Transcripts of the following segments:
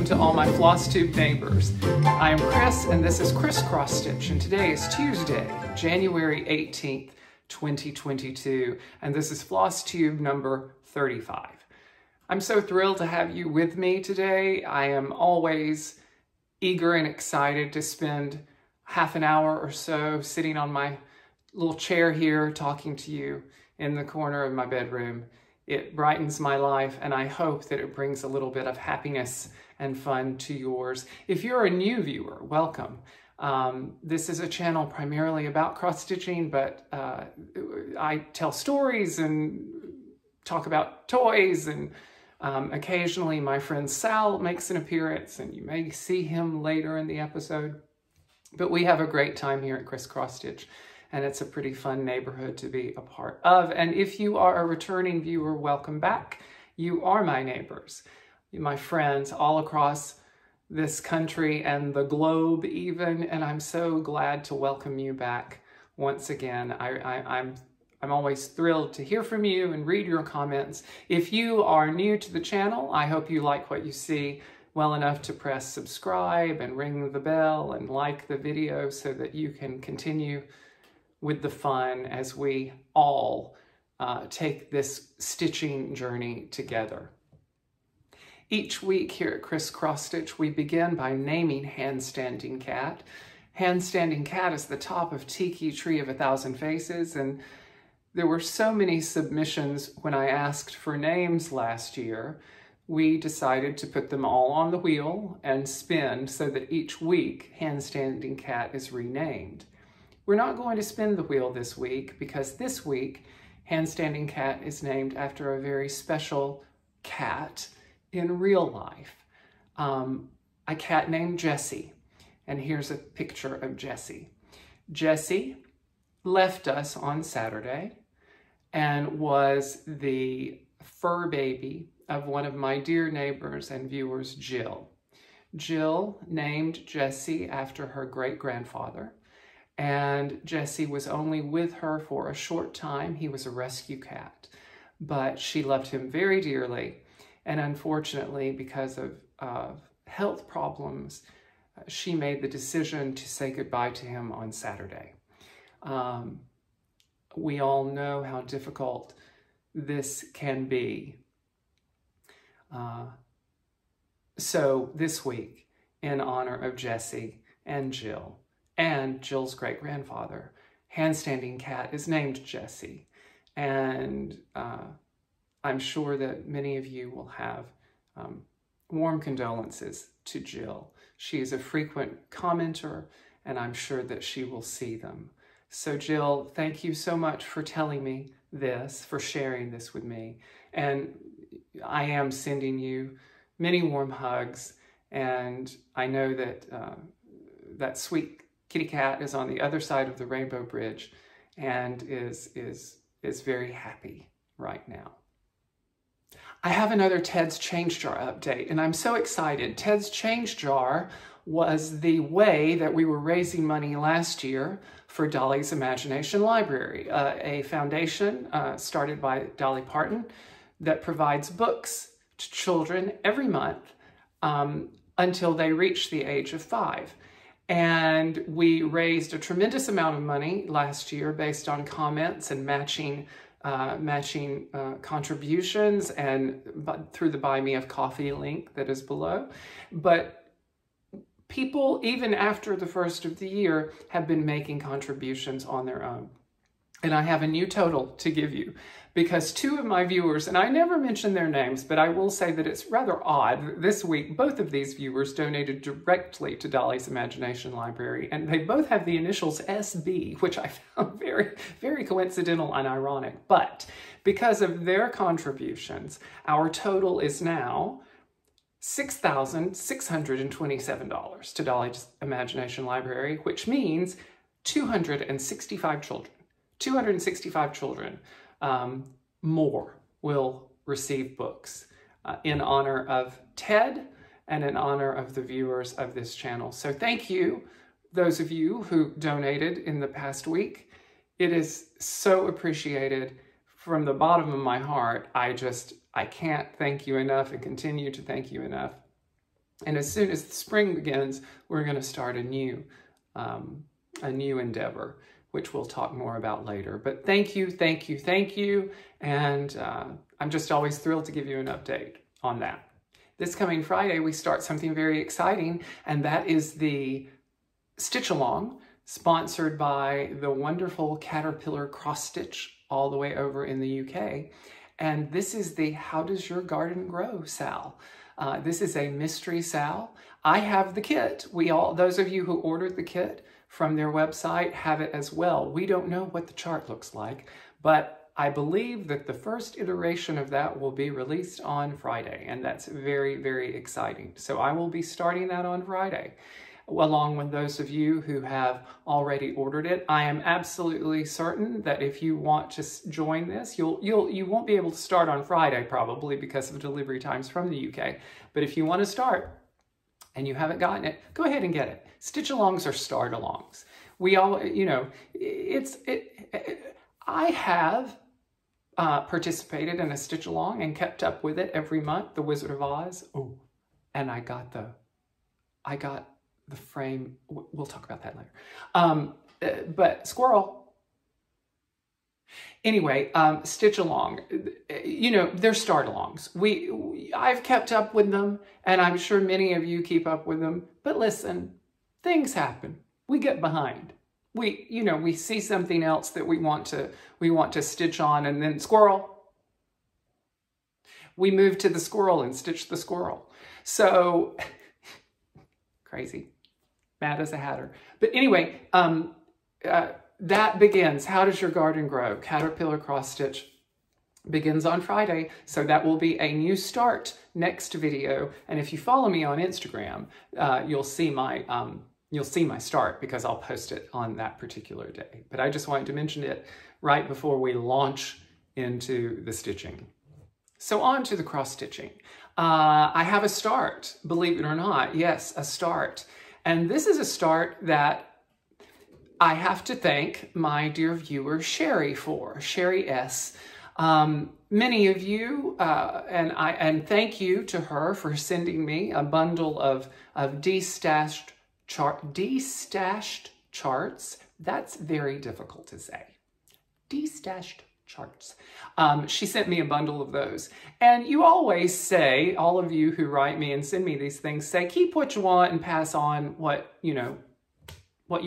welcome to all my Flosstube neighbors. I am Chris, and this is Xrossstitch, and today is Tuesday, January 18th, 2022, and this is Flosstube number 35. I'm so thrilled to have you with me today. I am always eager and excited to spend half an hour or so sitting on my little chair here talking to you in the corner of my bedroom. It brightens my life, and I hope that it brings a little bit of happiness and fun to yours. If you're a new viewer, welcome. This is a channel primarily about cross-stitching, but I tell stories and talk about toys, and occasionally my friend Sal makes an appearance, and you may see him later in the episode. But we have a great time here at Xrossstitch, and it's a pretty fun neighborhood to be a part of. And if you are a returning viewer, welcome back. You are my neighbors, my friends all across this country and the globe even, and I'm so glad to welcome you back once again. I'm always thrilled to hear from you and read your comments. If you are new to the channel, I hope you like what you see well enough to press subscribe and ring the bell and like the video so that you can continue with the fun as we all take this stitching journey together. Each week here at Xrossstitch, we begin by naming Handstanding Cat. Handstanding Cat is the top of Tiki Tree of 1,000 Faces, and there were so many submissions when I asked for names last year. We decided to put them all on the wheel and spin so that each week Handstanding Cat is renamed. We're not going to spin the wheel this week because this week Handstanding Cat is named after a very special cat in real life. A cat named Jessie. And here's a picture of Jessie. Jessie left us on Saturday and was the fur baby of one of my dear neighbors and viewers, Jill. Jill named Jessie after her great-grandfather, and Jessie was only with her for a short time. He was a rescue cat, but she loved him very dearly, and unfortunately, because of health problems, she made the decision to say goodbye to him on Saturday. We all know how difficult this can be. So this week, in honor of Jessie and Jill's great-grandfather, Handstanding Cat is named Jessie. And I'm sure that many of you will have warm condolences to Jill. She is a frequent commenter, and I'm sure that she will see them. So Jill, thank you so much for telling me this, for sharing this with me. And I am sending you many warm hugs, and I know that that sweet kitty cat is on the other side of the Rainbow Bridge and is very happy right now. I have another Ted's Change Jar update, and I'm so excited. Ted's Change Jar was the way that we were raising money last year for Dolly's Imagination Library, a foundation started by Dolly Parton that provides books to children every month until they reach the age of 5. And we raised a tremendous amount of money last year based on comments and matching contributions, and through the Buy Me a Coffee link that is below. But people, even after the first of the year, have been making contributions on their own. And I have a new total to give you because 2 of my viewers, and I never mention their names, but I will say that it's rather odd. This week, both of these viewers donated directly to Dolly's Imagination Library, and they both have the initials SB, which I found very, very coincidental and ironic. But because of their contributions, our total is now $6,627 to Dolly's Imagination Library, which means 265 children. 265 children more will receive books in honor of Ted and in honor of the viewers of this channel. So thank you, those of you who donated in the past week. It is so appreciated from the bottom of my heart. I can't thank you enough and continue to thank you enough. And as soon as the spring begins, we're going to start a new endeavor, which we'll talk more about later. But thank you, thank you, thank you. And I'm just always thrilled to give you an update on that. This coming Friday, we start something very exciting, and that is the Stitch Along, sponsored by the wonderful Caterpillar Cross Stitch all the way over in the UK. And this is the How Does Your Garden Grow Sal. This is a mystery Sal. I have the kit. Those of you who ordered the kit from their website have it as well. We don't know what the chart looks like, but I believe that the first iteration of that will be released on Friday, and that's very, very exciting. So I will be starting that on Friday, along with those of you who have already ordered it. I am absolutely certain that if you want to join this, you won't be able to start on Friday probably because of delivery times from the UK. But if you want to start and you haven't gotten it, go ahead and get it. Stitch alongs are start alongs. We all, you know, I have participated in a stitch along and kept up with it every month. The Wizard of Oz. Oh, and I got the frame. We'll talk about that later. But squirrel. Anyway, stitch along. You know, they're start alongs. I've kept up with them, and I'm sure many of you keep up with them. But listen, things happen. We get behind. We see something else that we want to stitch on, and then squirrel. We move to the squirrel and stitch the squirrel. So crazy, mad as a hatter. But anyway, that begins. How Does Your Garden Grow? Caterpillar Cross Stitch begins on Friday, so that will be a new start next video. And if you follow me on Instagram, you'll see my start because I'll post it on that particular day. But I just wanted to mention it right before we launch into the stitching. So on to the cross stitching. I have a start, believe it or not. Yes, a start. And this is a start that I have to thank my dear viewer Sherry for, Sherry S. Many of you, and thank you to her for sending me a bundle of destashed charts. That's very difficult to say. Destashed charts. She sent me a bundle of those. And you always say, all of you who write me and send me these things, say, keep what you want and pass on what you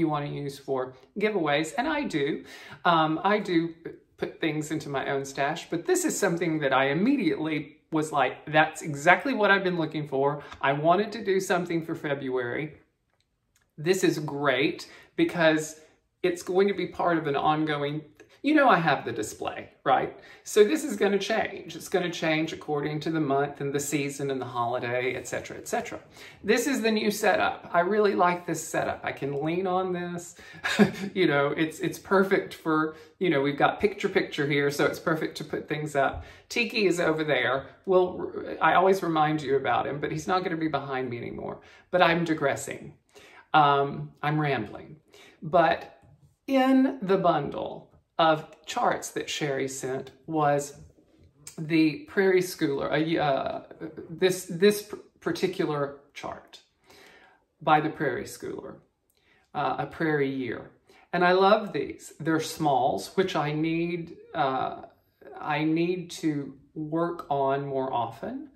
want to use for giveaways. And I do. I do put things into my own stash, but this is something that I immediately was like, that's exactly what I've been looking for. I wanted to do something for February. This is great because it's going to be part of an ongoing, I have the display, right? So this is going to change. It's going to change according to the month and the season and the holiday, etc., etc. This is the new setup. I really like this setup. I can lean on this. It's perfect for, we've got picture here, so it's perfect to put things up. Tiki is over there. Well, I always remind you about him, but he's not going to be behind me anymore. But I'm digressing. I'm rambling. But in the bundle of charts that Sherry sent was the Prairie Schooler, this particular chart by the Prairie Schooler, a Prairie Year. And I love these. They're smalls, which I need to work on more often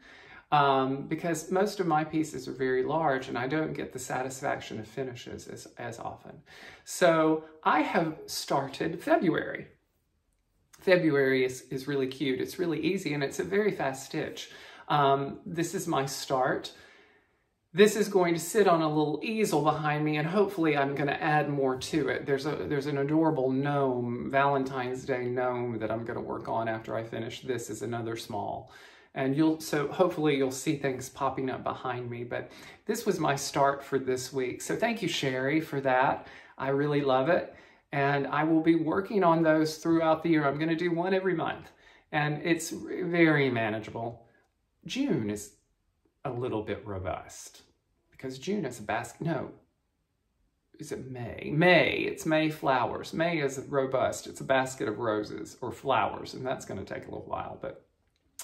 because most of my pieces are very large and I don't get the satisfaction of finishes as often. So I have started February. February is really cute. It's really easy and it's a very fast stitch. This is my start. This is going to sit on a little easel behind me and hopefully I'm going to add more to it. There's an adorable gnome, Valentine's Day gnome that I'm going to work on after I finish. This is another small. And so hopefully you'll see things popping up behind me, but this was my start for this week. So thank you, Sherry, for that. I really love it. And I will be working on those throughout the year. I'm going to do one every month and it's very manageable. June is a little bit robust because June is a basket. No, is it May? May, it's May flowers. May is robust. It's a basket of roses or flowers and that's going to take a little while, but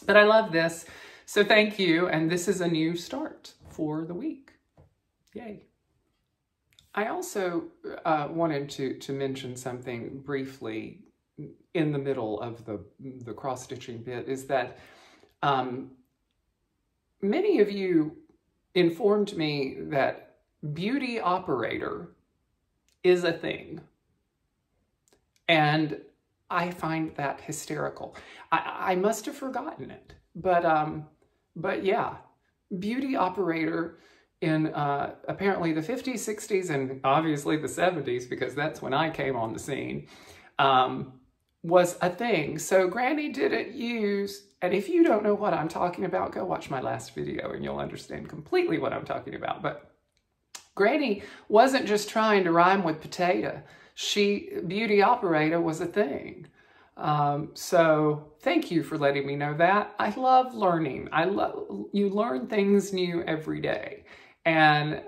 I love this. So thank you, and this is a new start for the week. Yay. I also wanted to mention something briefly in the middle of the cross-stitching bit, is that many of you informed me that beauty operator is a thing. And I find that hysterical. I must have forgotten it, but yeah, beauty operator in apparently the 50s, 60s, and obviously the 70s, because that's when I came on the scene, was a thing. So Granny didn't use, and if you don't know what I'm talking about, go watch my last video and you'll understand completely what I'm talking about. But Granny wasn't just trying to rhyme with potato. Beauty operator was a thing. So thank you for letting me know that. I love learning. You learn things new every day. And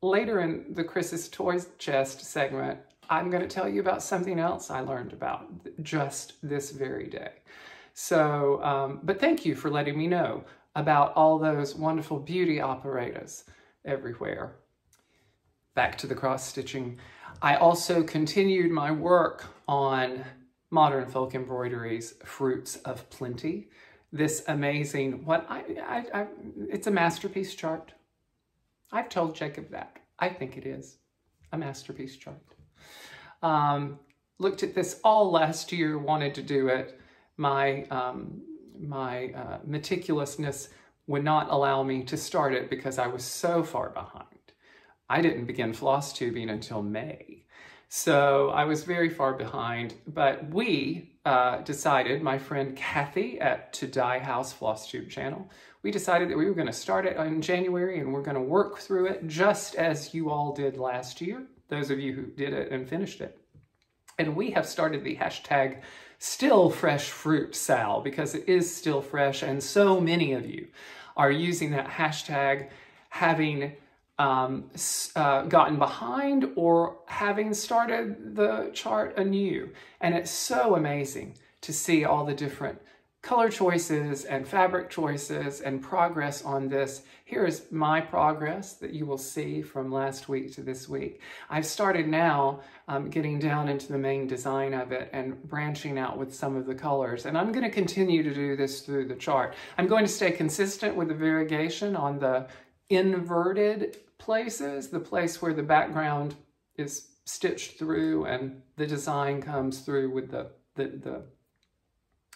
later in the Chris's Toys Chest segment, I'm going to tell you about something else I learned about just this very day. So, but thank you for letting me know about all those wonderful beauty operators everywhere. Back to the cross-stitching. I also continued my work on Modern Folk Embroidery's Fruits of Plenty. This amazing, it's a masterpiece chart. I've told Jacob that. I think it is a masterpiece chart. Looked at this all last year, wanted to do it. My meticulousness would not allow me to start it because I was so far behind. I didn't begin floss tubing until May. So I was very far behind, but we decided, my friend Kathy at To Die House Flosstube channel, we decided that we were going to start it in January and we're going to work through it just as you all did last year, those of you who did it and finished it. And we have started the hashtag Still Fresh Fruit Sal, because it is still fresh, and so many of you are using that hashtag, having gotten behind or having started the chart anew. And it's so amazing to see all the different color choices and fabric choices and progress on this. Here is my progress that you will see from last week to this week. I've started now getting down into the main design of it and branching out with some of the colors. And I'm going to continue to do this through the chart. I'm going to stay consistent with the variegation on the inverted places, the place where the background is stitched through and the design comes through with the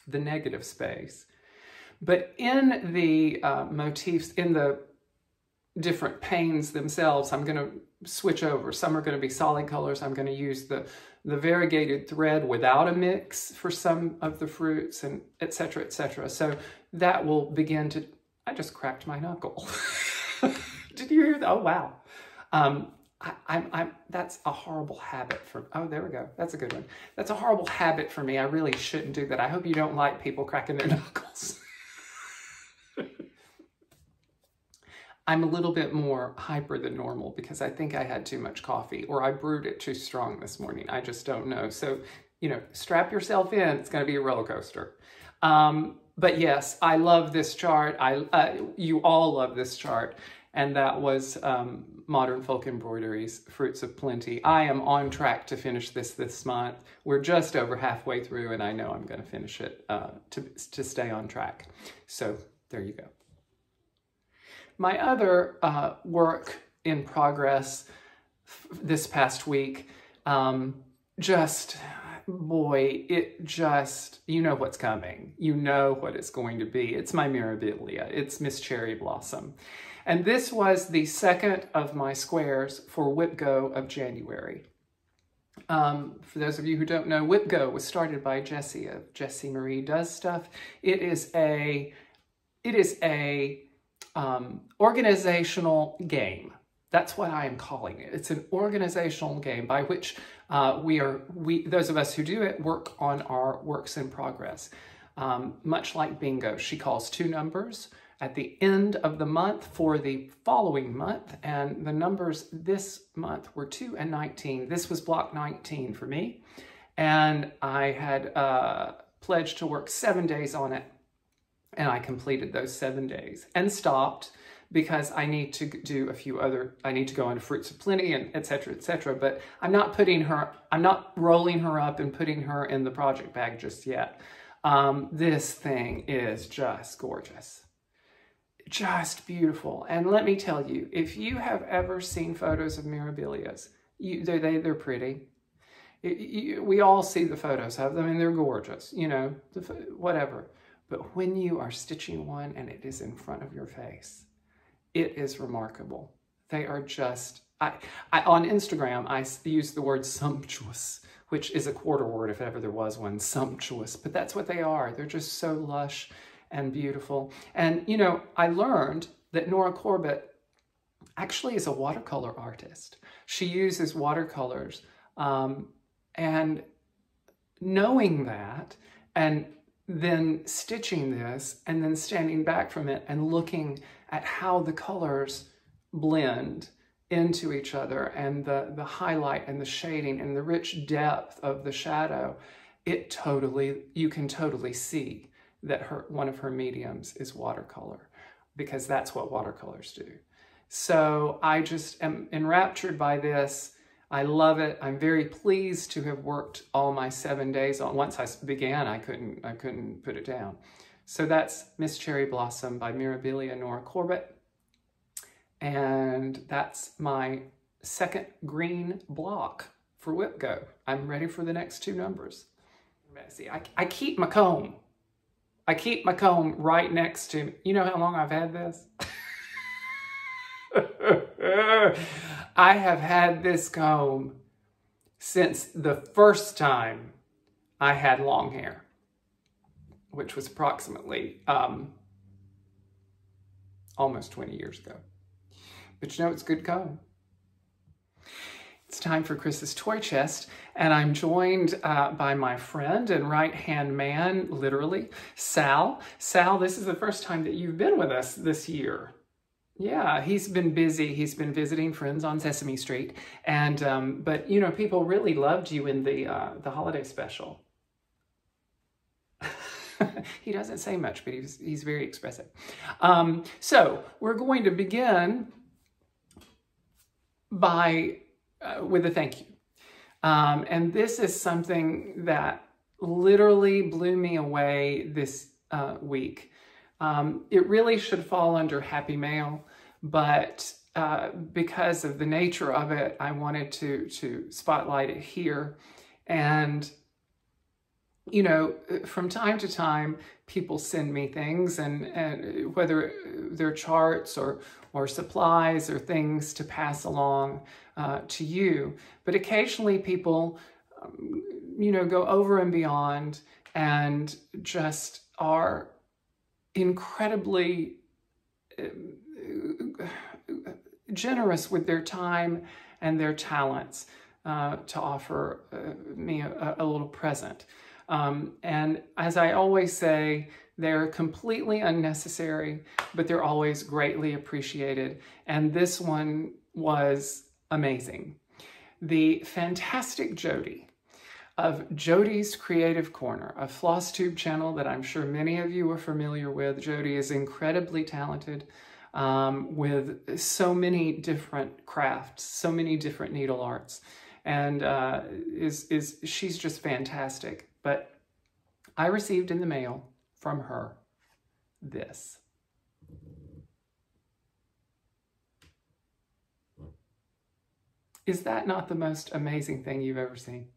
negative space. But in the motifs, in the different panes themselves, I'm going to switch over. Some are going to be solid colors. I'm going to use the variegated thread without a mix for some of the fruits, and et cetera, et cetera. So that will begin to, I just cracked my knuckle. Did you hear that? Oh, wow. That's a horrible habit for, oh, there we go. That's a good one. That's a horrible habit for me. I really shouldn't do that. I hope you don't like people cracking their knuckles. I'm a little bit more hyper than normal because I think I had too much coffee or I brewed it too strong this morning. I just don't know. So, you know, strap yourself in. It's going to be a roller coaster. But yes, I love this chart. You all love this chart. And that was Modern Folk Embroidery's Fruits of Plenty. I am on track to finish this month. We're just over halfway through, and I know I'm going to finish it to stay on track. So there you go. My other work in progress this past week, you know what's coming. You know what it's going to be. It's my Mirabilia. It's Miss Cherry Blossom. And this was the second of my squares for Whip Go of January. For those of you who don't know, Whip Go was started by Jessie of Jessie Marie Does Stuff. It is a organizational game. That's what I am calling it. It's an organizational game by which those of us who do it work on our works in progress. Much like bingo, she calls 2 numbers at the end of the month for the following month, and the numbers this month were 2 and 19. This was block 19 for me, and I had pledged to work 7 days on it. And I completed those 7 days and stopped because I need to do a few other, I need to go into Fruits of Plenty and et cetera, but I'm not rolling her up and putting her in the project bag just yet. This thing is just gorgeous. Just beautiful. And let me tell you, if you have ever seen photos of Mirabilias, they're pretty. We all see the photos of them and they're gorgeous, you know, whatever. But when you are stitching one and it is in front of your face, it is remarkable. They are just, on Instagram, I use the word sumptuous, which is a quarter word if ever there was one, sumptuous, but that's what they are. They're just so lush and beautiful. And, you know, I learned that Nora Corbett actually is a watercolor artist. She uses watercolors, and knowing that, and then stitching this, and then standing back from it and looking at how the colors blend into each other, and the highlight and the shading and the rich depth of the shadow, you can totally see that one of her mediums is watercolor, because that's what watercolors do. So I just am enraptured by this. I love it. I'm very pleased to have worked all my 7 days on. Once I began, I couldn't put it down. So that's Miss Cherry Blossom by Mirabilia Nora Corbett. And that's my second green block for Whip Go. I'm ready for the next 2 numbers. See, I keep my comb. I keep my comb right next to me. You know how long I've had this? I have had this comb since the first time I had long hair, which was approximately almost 20 years ago. But you know, it's a good comb. It's time for Chris's Toy Chest, and I'm joined by my friend and right-hand man, literally, Sal. Sal, this is the first time that you've been with us this year. Yeah, he's been busy. He's been visiting friends on Sesame Street, and but you know, people really loved you in the holiday special. He doesn't say much, but he's very expressive. So we're going to begin by with a thank you, and this is something that literally blew me away this week. It really should fall under Happy Mail, but because of the nature of it, I wanted to spotlight it here. And, you know, from time to time, people send me things, and whether they're charts or supplies or things to pass along to you. But occasionally people, you know, go over and beyond and just are incredibly generous with their time and their talents to offer me a little present. And as I always say, they're completely unnecessary, but they're always greatly appreciated. And this one was amazing. The fantastic Jodi of Jodi's Creative Corner, a Flosstube channel that I'm sure many of you are familiar with. Jodi is incredibly talented with so many different crafts, so many different needle arts, and she's just fantastic. But I received in the mail from her this. Is that not the most amazing thing you've ever seen?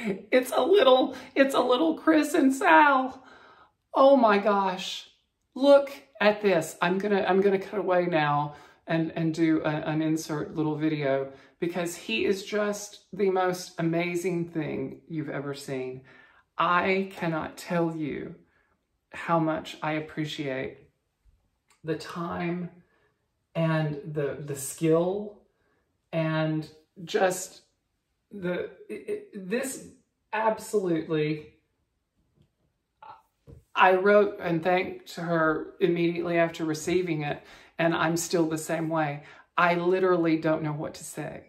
It's a little Chris and Sal. Oh my gosh. Look at this. I'm gonna cut away now and do an insert little video, because he is just the most amazing thing you've ever seen. I cannot tell you how much I appreciate the time and the skill and just this absolutely. I wrote and thanked her immediately after receiving it, and I'm still the same way. I literally don't know what to say.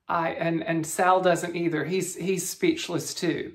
And Sal doesn't either. He's speechless too.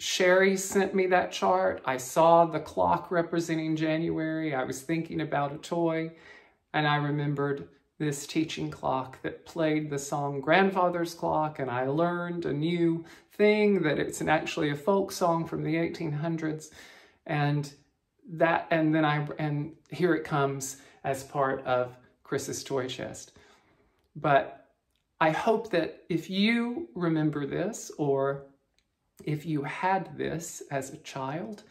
Sherry sent me that chart. I saw the clock representing January. I was thinking about a toy, and I remembered this teaching clock that played the song Grandfather's Clock, and I learned a new thing, that it's actually a folk song from the 1800s, and here it comes as part of Chris's toy chest. But I hope that if you remember this, or if you had this as a child,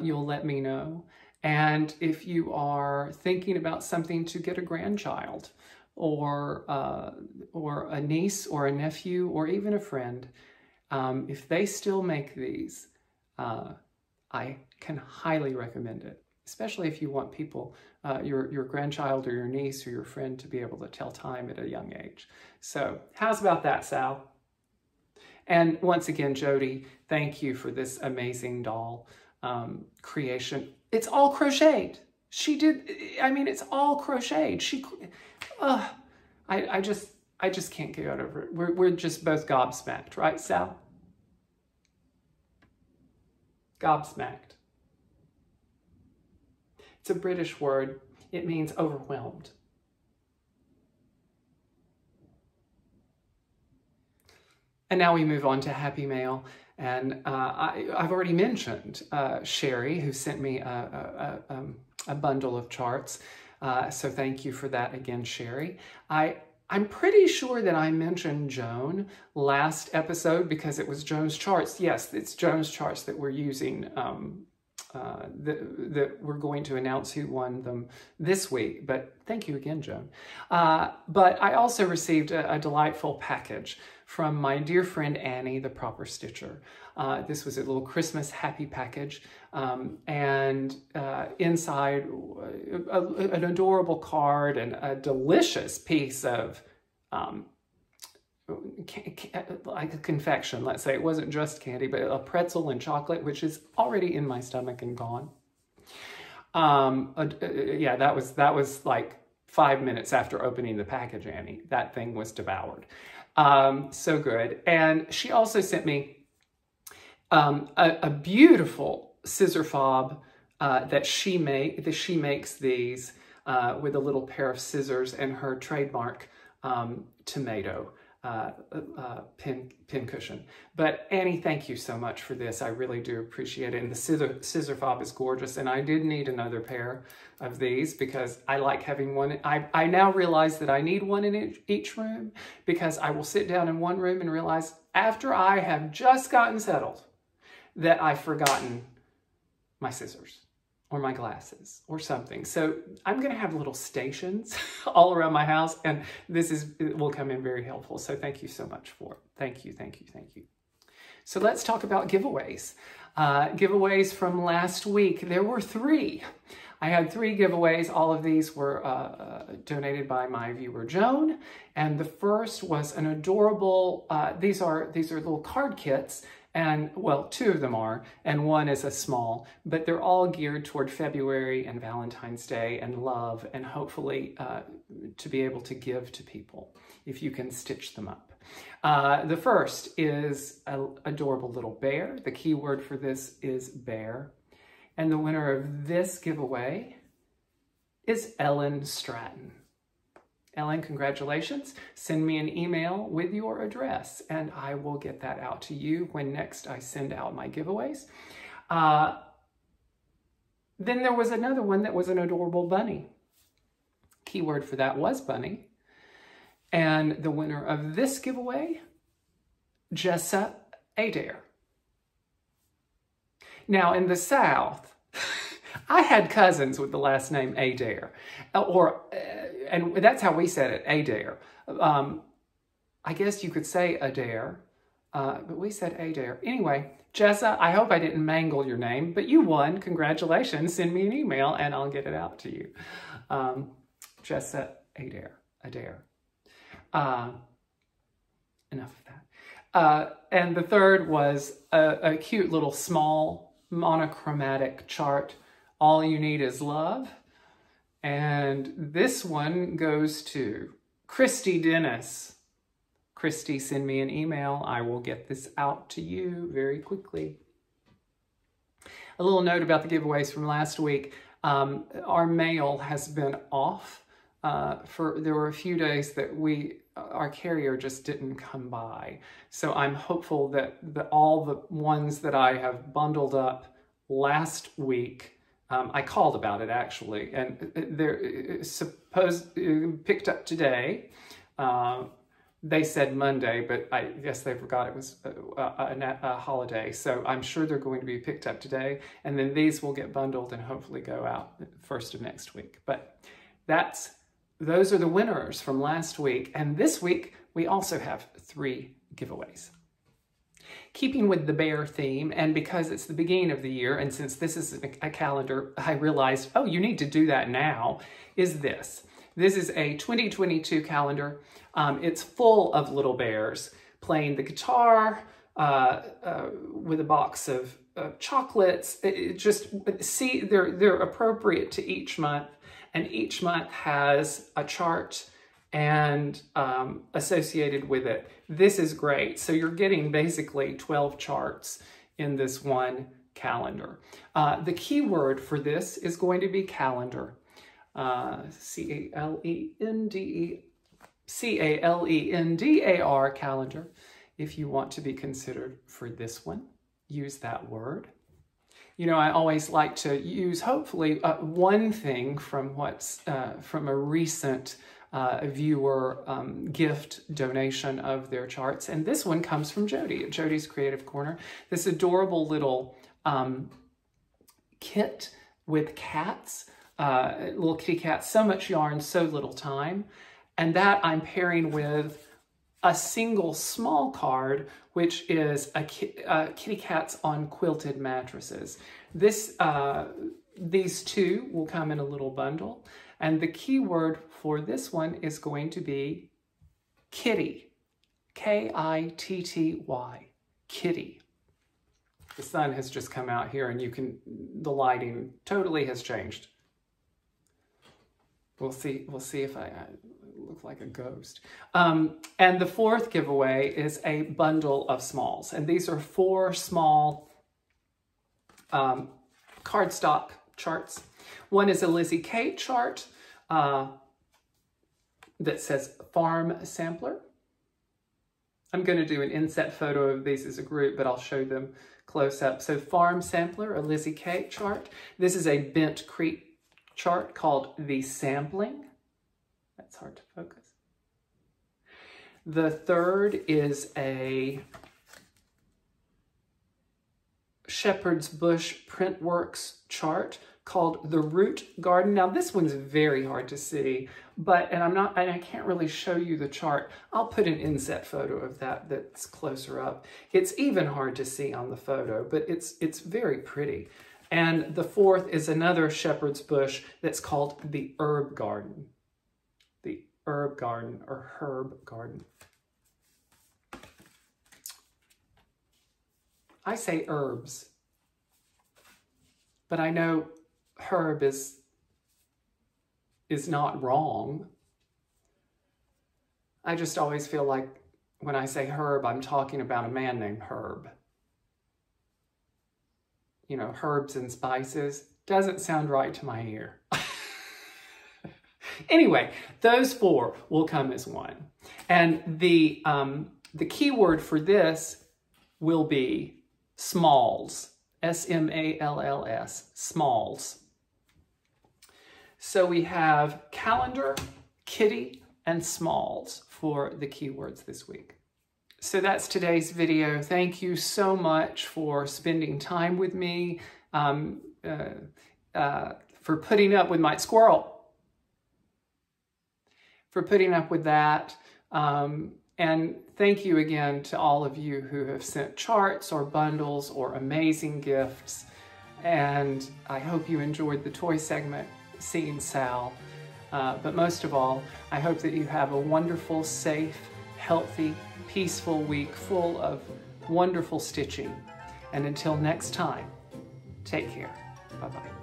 you'll let me know. And if you are thinking about something to get a grandchild, or a niece or a nephew, or even a friend, if they still make these, I can highly recommend it, especially if you want people, your grandchild or your niece or your friend, to be able to tell time at a young age. So how's about that, Sal? And once again, Jody, thank you for this amazing doll creation. It's all crocheted. She did, I mean, it's all crocheted. I just can't get over it. We're just both gobsmacked, right, Sal? Gobsmacked. It's a British word. It means overwhelmed. And now we move on to Happy Mail. And I've already mentioned Sherry, who sent me a bundle of charts. So thank you for that again, Sherry. I'm pretty sure that I mentioned Joan last episode because it was Joan's charts. Yes, it's Joan's charts that we're using, that we're going to announce who won them this week. But thank you again, Joan. But I also received a delightful package from my dear friend Annie, the Proper Stitcher. This was a little Christmas happy package, and inside an adorable card and a delicious piece of like a confection, let's say. It wasn't just candy, but a pretzel and chocolate, which is already in my stomach and gone. Yeah, that was like 5 minutes after opening the package, Annie. That thing was devoured. So good. And she also sent me a beautiful scissor fob that she makes these with a little pair of scissors and her trademark tomato pin cushion. But Annie, thank you so much for this. I really do appreciate it. And the scissor fob is gorgeous. And I did need another pair of these because I like having one. I now realize that I need one in each room, because I will sit down in one room and realize after I have just gotten settled that I've forgotten my scissors or my glasses or something. So I'm gonna have little stations all around my house, and it will come in very helpful. So thank you so much for it. Thank you, thank you, thank you. So let's talk about giveaways. Giveaways from last week. There were 3. I had 3 giveaways. All of these were donated by my viewer Joan. And the first was an adorable, these are little card kits. And well, 2 of them are, and 1 is a small, but they're all geared toward February and Valentine's Day and love, and hopefully to be able to give to people if you can stitch them up. The first is an adorable little bear. The keyword for this is bear. And the winner of this giveaway is Ellen Stratton. Ellen, congratulations. Send me an email with your address and I will get that out to you when next I send out my giveaways. Then there was another one that was an adorable bunny. Keyword for that was bunny. And the winner of this giveaway, Jessie Adair. Now in the South, I had cousins with the last name Adair, and that's how we said it, Adair. I guess you could say Adair, but we said Adair. Anyway, Jessa, I hope I didn't mangle your name, but you won. Congratulations. Send me an email and I'll get it out to you. Jessa Adair. Enough of that. And the third was a cute little small monochromatic chart. All you need is love. And this one goes to Christy Dennis. Christy, send me an email. I will get this out to you very quickly. A little note about the giveaways from last week. Our mail has been off. There were a few days that our carrier just didn't come by. So I'm hopeful that all the ones that I have bundled up last week, I called about it actually, and they're picked up today. They said Monday, but I guess they forgot it was a holiday. So I'm sure they're going to be picked up today, and then these will get bundled and hopefully go out first of next week. But those are the winners from last week. And this week, we also have 3 giveaways. Keeping with the bear theme, and because it's the beginning of the year, and since this is a calendar, I realized, oh, you need to do that now, is this. This is a 2022 calendar. It's full of little bears playing the guitar with a box of chocolates. They're appropriate to each month, and each month has a chart and associated with it. This is great. So you're getting basically 12 charts in this one calendar. The keyword for this is going to be calendar. C-A-L-E-N-D-A-R, calendar. If you want to be considered for this one, use that word. You know, I always like to use, hopefully, one thing from from a recent viewer gift donation of their charts. And this one comes from Jodi at Jodi's Creative Corner. This adorable little kit with cats, little kitty cats, so much yarn, so little time. And that I'm pairing with a single small card, which is kitty cats on quilted mattresses. These two will come in a little bundle. And the key word for this one is going to be kitty, K-I-T-T-Y, kitty. The sun has just come out here and the lighting totally has changed. We'll see if I look like a ghost. And the 4th giveaway is a bundle of smalls. And these are 4 small cardstock charts. One is a Lizzie Kate chart that says Farm Sampler. I'm going to do an inset photo of these as a group, but I'll show them close up. So Farm Sampler, a Lizzie Kate chart. This is a Bent Creek chart called The Sampling. That's hard to focus. The 3rd is a Shepherd's Bush Printworks chart called The Root Garden. Now this one's very hard to see, and I can't really show you the chart. I'll put an inset photo of that's closer up. It's even hard to see on the photo, but it's very pretty. And the 4th is another Shepherd's Bush that's called The Herb Garden. The Herb Garden, or Herb Garden. I say herbs, but I know herb is not wrong. I just always feel like when I say herb, I'm talking about a man named Herb. You know, herbs and spices. Doesn't sound right to my ear. Anyway, those 4 will come as one. And the keyword for this will be smalls. S-M-A-L-L-S, smalls. So we have calendar, kitty, and smalls for the keywords this week. So that's today's video. Thank you so much for spending time with me, for putting up with my squirrel, for putting up with that. And thank you again to all of you who have sent charts or bundles or amazing gifts. And I hope you enjoyed the toy segment, seeing Sal. But most of all, I hope that you have a wonderful, safe, healthy, peaceful week full of wonderful stitching. And until next time, take care. Bye-bye.